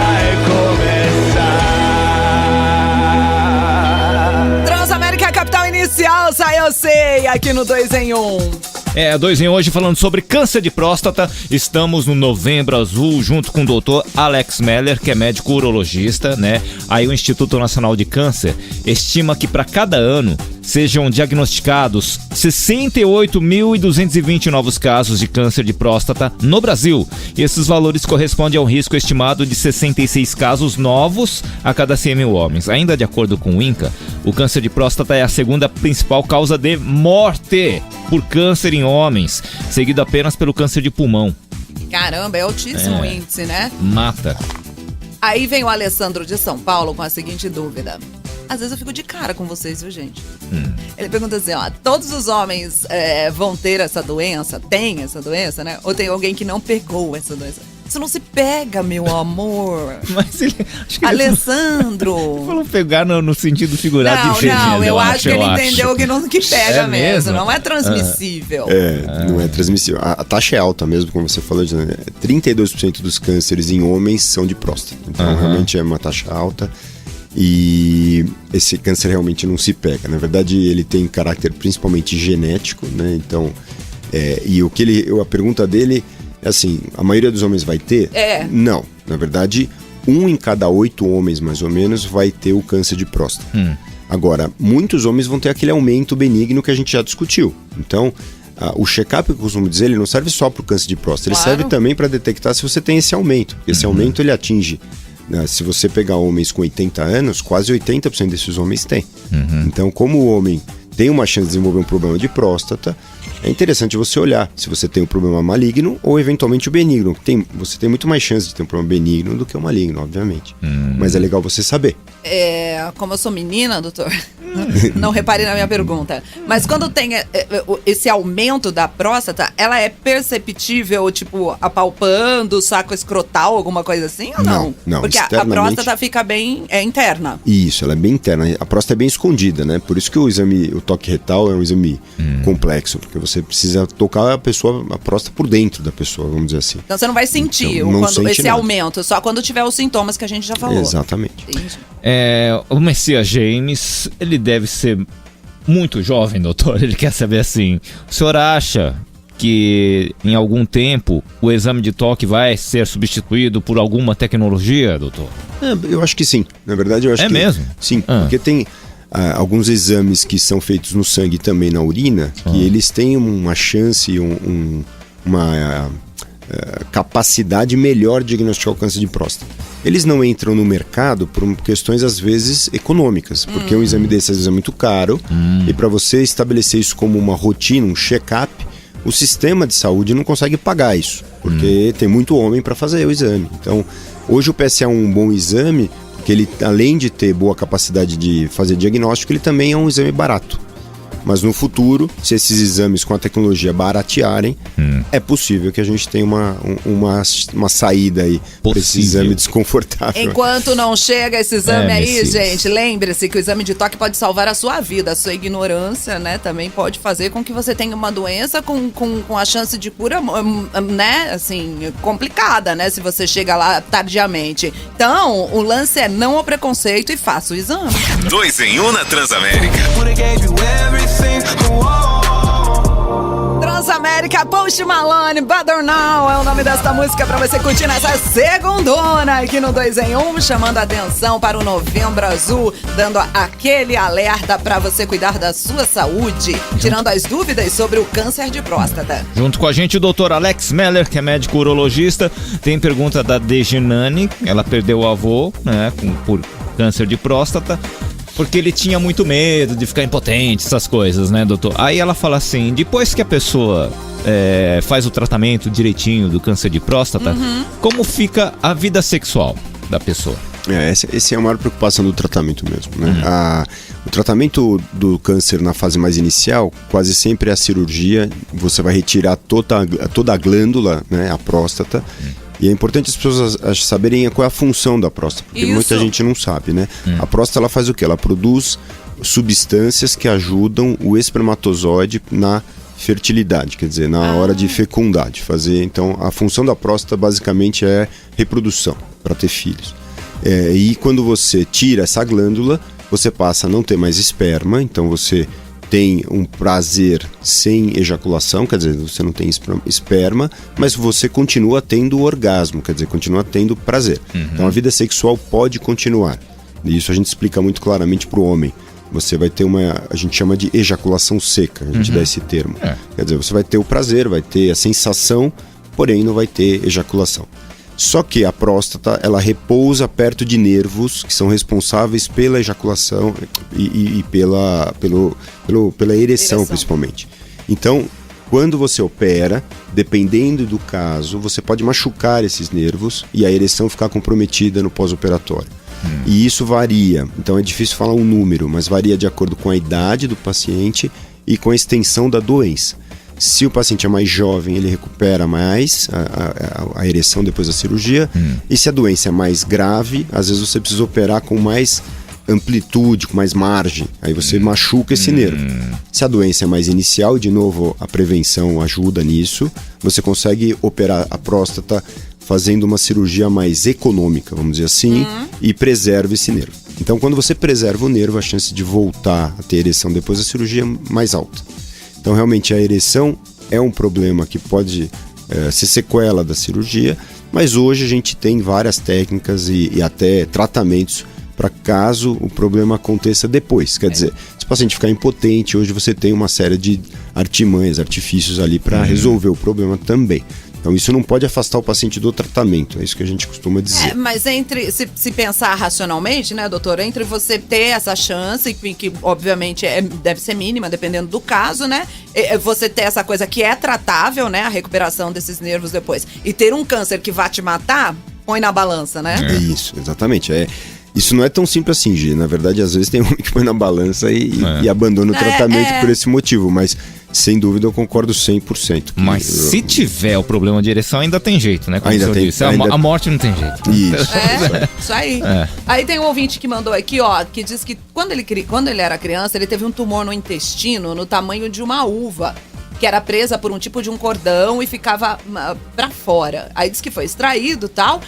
Speaker 3: Transamérica, capital inicial, sai eu sei, aqui no 2 em 1.
Speaker 4: 2 em 1 hoje falando sobre câncer de próstata. Estamos no Novembro Azul junto com o doutor Alex Meller, que é médico urologista, né? Aí o Instituto Nacional de Câncer estima que para cada ano sejam diagnosticados 68.220 novos casos de câncer de próstata no Brasil. E esses valores correspondem ao risco estimado de 66 casos novos a cada 100 mil homens. Ainda de acordo com o INCA, o câncer de próstata é a segunda principal causa de morte por câncer em homens, seguido apenas pelo câncer de pulmão.
Speaker 3: Caramba, é altíssimo o índice, né?
Speaker 4: Mata.
Speaker 3: Aí vem o Alessandro de São Paulo com a seguinte dúvida. Às vezes eu fico de cara com vocês, viu, gente? Ele pergunta assim, ó, todos os homens vão ter essa doença? Tem essa doença, né? Ou tem alguém que não pegou essa doença? Isso não se pega, meu amor.
Speaker 4: Mas acho que
Speaker 3: Alessandro.
Speaker 4: Ele falou pegar no sentido figurado.
Speaker 3: Não, eu acho que ele entendeu que pega mesmo.
Speaker 4: mesmo.
Speaker 3: Não é transmissível.
Speaker 2: Não é transmissível. A taxa é alta mesmo, como você falou. 32% dos cânceres em homens são de próstata. Então, realmente é uma taxa alta. E esse câncer realmente não se pega. Na verdade, ele tem caráter principalmente genético, né? Então, e a pergunta dele é assim, a maioria dos homens vai ter? Não. Na verdade, 1 em cada 8 homens, mais ou menos, vai ter o câncer de próstata. Agora, muitos homens vão ter aquele aumento benigno que a gente já discutiu. Então, o check-up, eu costumo dizer, ele não serve só para o câncer de próstata. Ele serve também para detectar se você tem esse aumento. Esse aumento, ele atinge... Se você pegar homens com 80 anos, quase 80% desses homens têm. Então, como o homem tem uma chance de desenvolver um problema de próstata, é interessante você olhar se você tem um problema maligno ou eventualmente o benigno. Você tem muito mais chance de ter um problema benigno do que o maligno, obviamente. Mas é legal você saber.
Speaker 3: Como eu sou menina, doutor, não repare na minha pergunta, mas quando tem esse aumento da próstata, ela é perceptível, tipo, apalpando o saco escrotal, alguma coisa assim, ou não?
Speaker 2: Não,
Speaker 3: porque a próstata fica bem interna.
Speaker 2: Isso, ela é bem interna. A próstata é bem escondida, né? Por isso que o toque retal é um exame complexo, porque você precisa tocar a próstata por dentro da pessoa, vamos dizer assim.
Speaker 3: Então você não vai sentir esse aumento, só quando tiver os sintomas que a gente já falou.
Speaker 2: Exatamente.
Speaker 3: Entendi.
Speaker 4: O Messias James, ele deve ser muito jovem, doutor. Ele quer saber assim, o senhor acha que em algum tempo o exame de toque vai ser substituído por alguma tecnologia, doutor?
Speaker 2: Eu acho que sim. Na verdade, eu acho que... É
Speaker 4: mesmo?
Speaker 2: Sim, porque tem alguns exames que são feitos no sangue e também na urina, que eles têm uma chance, uma capacidade melhor de diagnosticar o câncer de próstata. Eles não entram no mercado por questões, às vezes, econômicas, porque um exame desse, às vezes, é muito caro, e para você estabelecer isso como uma rotina, um check-up, o sistema de saúde não consegue pagar isso, porque tem muito homem para fazer o exame. Então, hoje o PSA é um bom exame, porque ele, além de ter boa capacidade de fazer diagnóstico, ele também é um exame barato. Mas no futuro, se esses exames com a tecnologia baratearem, é possível que a gente tenha uma saída aí para esse exame desconfortável.
Speaker 3: Enquanto não chega esse exame aí, gente, lembre-se que o exame de toque pode salvar a sua vida. A sua ignorância, né, também pode fazer com que você tenha uma doença com a chance de cura, né, assim, complicada, né, se você chega lá tardiamente. Então, o lance é não ao preconceito e faça o exame.
Speaker 1: 2 em 1 na Transamérica.
Speaker 3: Transamérica Transamérica, Post Malone, Better Now é o nome desta música pra você curtir nessa segundona aqui no 2 em 1, chamando a atenção para o Novembro Azul, dando aquele alerta pra você cuidar da sua saúde, tirando as dúvidas sobre o câncer de próstata.
Speaker 4: Junto com a gente o Dr. Alex Meller, que é médico urologista. Tem pergunta da Dejinani, ela perdeu o avô, né, por câncer de próstata, porque ele tinha muito medo de ficar impotente, essas coisas, né, doutor? Aí ela fala assim, depois que a pessoa faz o tratamento direitinho do câncer de próstata, como fica a vida sexual da pessoa?
Speaker 2: Essa é a maior preocupação do tratamento mesmo, né? O tratamento do câncer na fase mais inicial, quase sempre é a cirurgia, você vai retirar toda a glândula, né, a próstata. E é importante as pessoas saberem qual é a função da próstata, porque muita gente não sabe, né? A próstata, ela faz o quê? Ela produz substâncias que ajudam o espermatozoide na fertilidade, quer dizer, na hora de fecundar, de fazer. Então, a função da próstata basicamente é reprodução, para ter filhos. E quando você tira essa glândula, você passa a não ter mais esperma, então você tem um prazer sem ejaculação, quer dizer, você não tem esperma, mas você continua tendo orgasmo, quer dizer, continua tendo prazer. Então a vida sexual pode continuar. E isso a gente explica muito claramente para o homem. Você vai ter a gente chama de ejaculação seca, a gente dá esse termo. Quer dizer, você vai ter o prazer, vai ter a sensação, porém não vai ter ejaculação. Só que a próstata, ela repousa perto de nervos que são responsáveis pela ejaculação e pela ereção, principalmente. Então, quando você opera, dependendo do caso, você pode machucar esses nervos e a ereção ficar comprometida no pós-operatório. E isso varia, então é difícil falar um número, mas varia de acordo com a idade do paciente e com a extensão da doença. Se o paciente é mais jovem, ele recupera mais a ereção depois da cirurgia. E se a doença é mais grave, às vezes você precisa operar com mais amplitude, com mais margem. Aí você machuca esse nervo. Se a doença é mais inicial, de novo, a prevenção ajuda nisso. Você consegue operar a próstata fazendo uma cirurgia mais econômica, vamos dizer assim, e preserva esse nervo. Então, quando você preserva o nervo, a chance de voltar a ter ereção depois da cirurgia é mais alta. Então, realmente, a ereção é um problema que pode ser sequela da cirurgia, mas hoje a gente tem várias técnicas e até tratamentos para caso o problema aconteça depois. Quer dizer, se o paciente ficar impotente, hoje você tem uma série de artimanhas, artifícios ali para resolver o problema também. Então isso não pode afastar o paciente do tratamento, é isso que a gente costuma dizer.
Speaker 3: Mas se pensar racionalmente, né, doutor, entre você ter essa chance, que obviamente deve ser mínima, dependendo do caso, né, você ter essa coisa que é tratável, né, a recuperação desses nervos depois, e ter um câncer que vai te matar, põe na balança, né?
Speaker 2: Isso, exatamente, Isso não é tão simples assim, Gi. Na verdade, às vezes tem um que põe na balança e abandona o tratamento por esse motivo, mas sem dúvida eu concordo 100%.
Speaker 4: Mas se tiver o problema de ereção, ainda tem jeito, né? Como
Speaker 2: ainda tem.
Speaker 4: Disse, a morte não tem jeito.
Speaker 3: Isso aí. Aí tem um ouvinte que mandou aqui, ó, que diz que quando ele era criança, ele teve um tumor no intestino no tamanho de uma uva, que era presa por um tipo de um cordão e ficava pra fora. Aí diz que foi extraído e tal,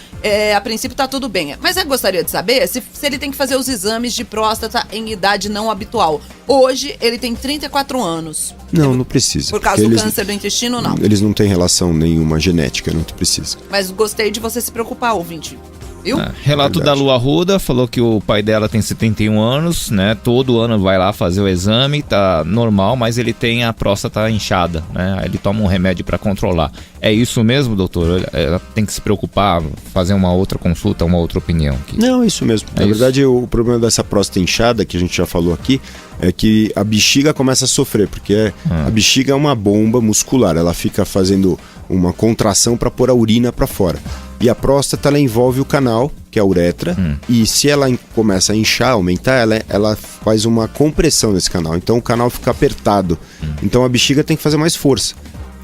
Speaker 3: a princípio tá tudo bem. Mas eu gostaria de saber se ele tem que fazer os exames de próstata em idade não habitual. Hoje ele tem 34 anos.
Speaker 2: Não precisa.
Speaker 3: Por causa do câncer do intestino, não.
Speaker 2: Eles não têm relação nenhuma genética, não precisa.
Speaker 3: Mas gostei de você se preocupar, ouvinte. Viu?
Speaker 4: Relato da Lu Arruda, falou que o pai dela tem 71 anos, né? Todo ano vai lá fazer o exame, tá normal, mas ele tem a próstata inchada, né? Ele toma um remédio para controlar. É isso mesmo, doutor? Ela tem que se preocupar, fazer uma outra consulta, uma outra opinião aqui.
Speaker 2: Não, é isso mesmo. Na verdade, o problema dessa próstata inchada, que a gente já falou aqui, é que a bexiga começa a sofrer, porque a bexiga é uma bomba muscular, ela fica fazendo uma contração para pôr a urina para fora. E a próstata, ela envolve o canal, que é a uretra, e se ela começa a inchar, aumentar, ela faz uma compressão nesse canal, então o canal fica apertado. Então a bexiga tem que fazer mais força.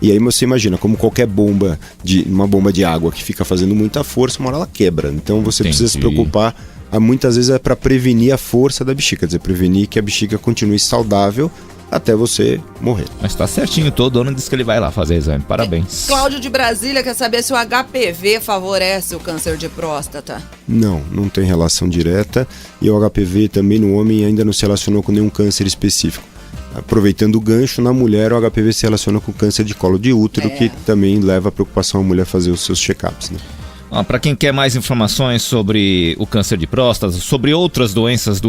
Speaker 2: E aí você imagina, como qualquer uma bomba de água que fica fazendo muita força, uma hora ela quebra. Então você precisa se preocupar, muitas vezes é para prevenir a força da bexiga, quer dizer, prevenir que a bexiga continue saudável até você morrer.
Speaker 4: Mas tá certinho, todo ano diz que ele vai lá fazer exame. Parabéns.
Speaker 3: Cláudio de Brasília quer saber se o HPV favorece o câncer de próstata.
Speaker 2: Não tem relação direta, e o HPV também no homem ainda não se relacionou com nenhum câncer específico. aproveitando o gancho, na mulher o HPV se relaciona com câncer de colo de útero, que também leva a preocupação a mulher fazer os seus check-ups, né?
Speaker 4: Para quem quer mais informações sobre o câncer de próstata, sobre outras doenças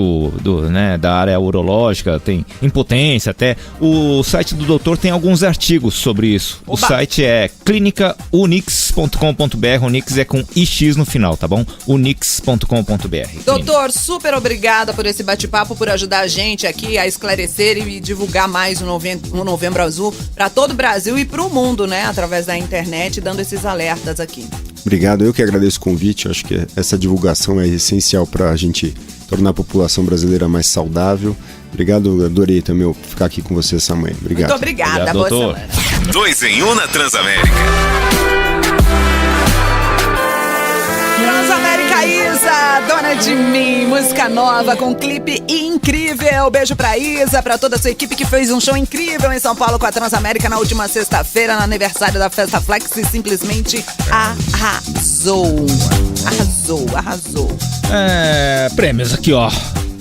Speaker 4: da área urológica, tem impotência até, o site do doutor tem alguns artigos sobre isso. Oba! O site é clinicaunix.com.br, Unix é com IX no final, tá bom? unix.com.br.
Speaker 3: Doutor, super obrigada por esse bate-papo, por ajudar a gente aqui a esclarecer e divulgar mais o Novembro Azul para todo o Brasil e para o mundo, né? Através da internet, dando esses alertas aqui.
Speaker 2: Obrigado, eu que agradeço o convite. Acho que essa divulgação é essencial para a gente tornar a população brasileira mais saudável. Obrigado, adorei também ficar aqui com você essa manhã. Obrigado.
Speaker 3: Muito obrigada,
Speaker 4: boa semana.
Speaker 1: 2 em 1 na Transamérica.
Speaker 3: Transamérica Isa, Dona de Mim, música nova com clipe incrível. Beijo pra Isa, pra toda a sua equipe que fez um show incrível em São Paulo com a Transamérica na última sexta-feira, no aniversário da Festa Flex, e simplesmente arrasou. Arrasou.
Speaker 4: Prêmios aqui, ó.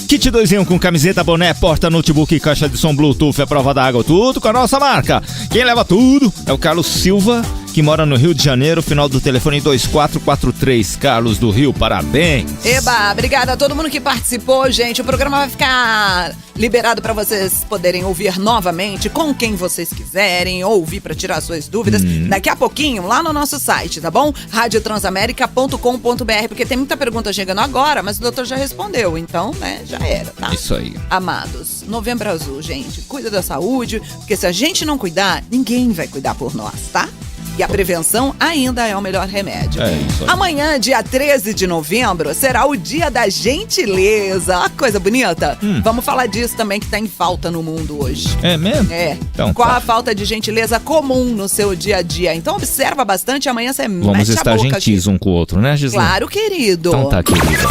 Speaker 4: Kit 2 em 1 com camiseta, boné, porta, notebook e caixa de som Bluetooth, a prova d'água, tudo com a nossa marca. Quem leva tudo é o Carlos Silva, que mora no Rio de Janeiro, final do telefone 2443. Carlos do Rio, parabéns.
Speaker 3: Eba, obrigada a todo mundo que participou, gente. O programa vai ficar liberado para vocês poderem ouvir novamente com quem vocês quiserem, ouvir para tirar suas dúvidas. Daqui a pouquinho, lá no nosso site, tá bom? radiotransamerica.com.br, porque tem muita pergunta chegando agora, mas o doutor já respondeu, então, né, já era, tá?
Speaker 4: Isso aí.
Speaker 3: Amados, Novembro Azul, gente, cuida da saúde, porque se a gente não cuidar, ninguém vai cuidar por nós, tá? E a prevenção ainda é o melhor remédio.
Speaker 4: É isso aí.
Speaker 3: Amanhã, dia 13 de novembro, será o Dia da Gentileza. Olha que coisa bonita. Vamos falar disso também, que tá em falta no mundo hoje.
Speaker 4: É mesmo?
Speaker 3: É.
Speaker 4: Então,
Speaker 3: qual a falta de gentileza comum no seu dia a dia? Então observa bastante, amanhã você mete a boca.
Speaker 4: Vamos estar gentis um com o outro, né, Gisele?
Speaker 3: Claro, querido.
Speaker 4: Então tá, querida.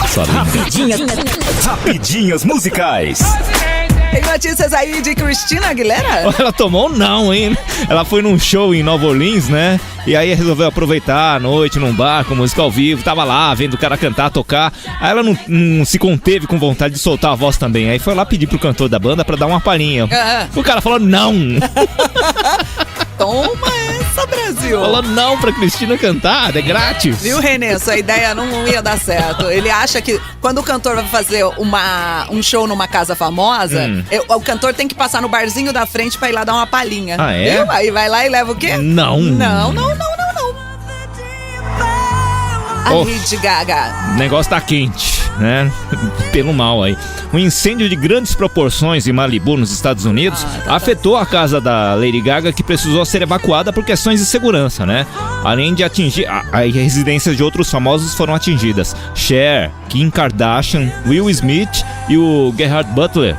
Speaker 1: Rapidinhas musicais.
Speaker 3: Tem notícias aí de Cristina Aguilera?
Speaker 4: Ela tomou um não, hein? Ela foi num show em Nova Orleans, né? E aí resolveu aproveitar a noite num bar com música ao vivo. Tava lá vendo o cara cantar, tocar. Aí ela não se conteve com vontade de soltar a voz também. Aí foi lá pedir pro cantor da banda pra dar uma palhinha. O cara falou não.
Speaker 3: Toma essa, Brasil.
Speaker 4: Falou não pra Cristina cantar, é grátis.
Speaker 3: Viu, Renê? Sua ideia não ia dar certo. Ele acha que quando o cantor vai fazer um show numa casa famosa, o cantor tem que passar no barzinho da frente pra ir lá dar uma palhinha.
Speaker 4: Ah, é?
Speaker 3: Viu? Aí vai lá e leva o quê?
Speaker 4: Não.
Speaker 3: Não. A Lady Gaga.
Speaker 4: O negócio tá quente, né? Pelo mal aí. Um incêndio de grandes proporções em Malibu, nos Estados Unidos, afetou a casa da Lady Gaga, que precisou ser evacuada por questões de segurança, né? Além de atingir... As residências de outros famosos foram atingidas. Cher, Kim Kardashian, Will Smith e o Gerard Butler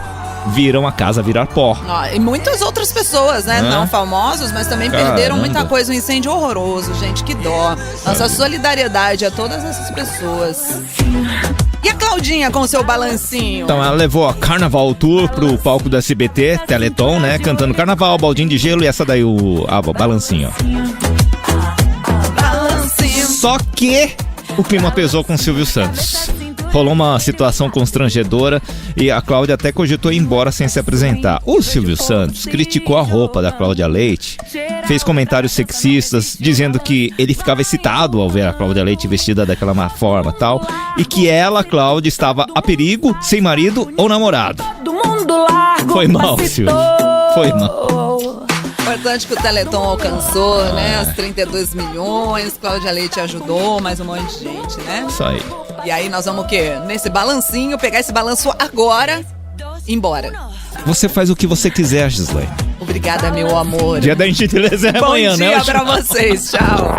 Speaker 4: viram a casa virar pó.
Speaker 3: E muitas outras pessoas, né? Não famosos, mas também perderam muita coisa. Um incêndio horroroso, gente. Que dó. Nossa solidariedade a todas essas pessoas. E a Claudinha com o seu balancinho?
Speaker 4: Então, ela levou a Carnaval Tour pro palco do SBT, Teleton, né? Cantando Carnaval, Baldinho de Gelo e essa daí, o balancinho, ó.
Speaker 3: Balancinho.
Speaker 4: Só que o clima pesou com o Silvio Santos. Rolou uma situação constrangedora e a Cláudia até cogitou ir embora sem se apresentar. O Silvio Santos criticou a roupa da Cláudia Leite, fez comentários sexistas, dizendo que ele ficava excitado ao ver a Cláudia Leite vestida daquela má forma e tal, e que ela, Cláudia, estava a perigo, sem marido ou namorado. Foi mal, Silvio. Foi mal.
Speaker 3: Importante que o Teleton alcançou, né? Os 32 milhões, Cláudia Leite ajudou, mais um monte de gente, né?
Speaker 4: Isso aí.
Speaker 3: E aí nós vamos o quê? Nesse balancinho, pegar esse balanço agora e ir embora.
Speaker 4: Você faz o que você quiser, Gislaine.
Speaker 3: Obrigada, meu amor.
Speaker 4: Dia da gentileza é amanhã, né?
Speaker 3: Bom dia pra vocês, tchau.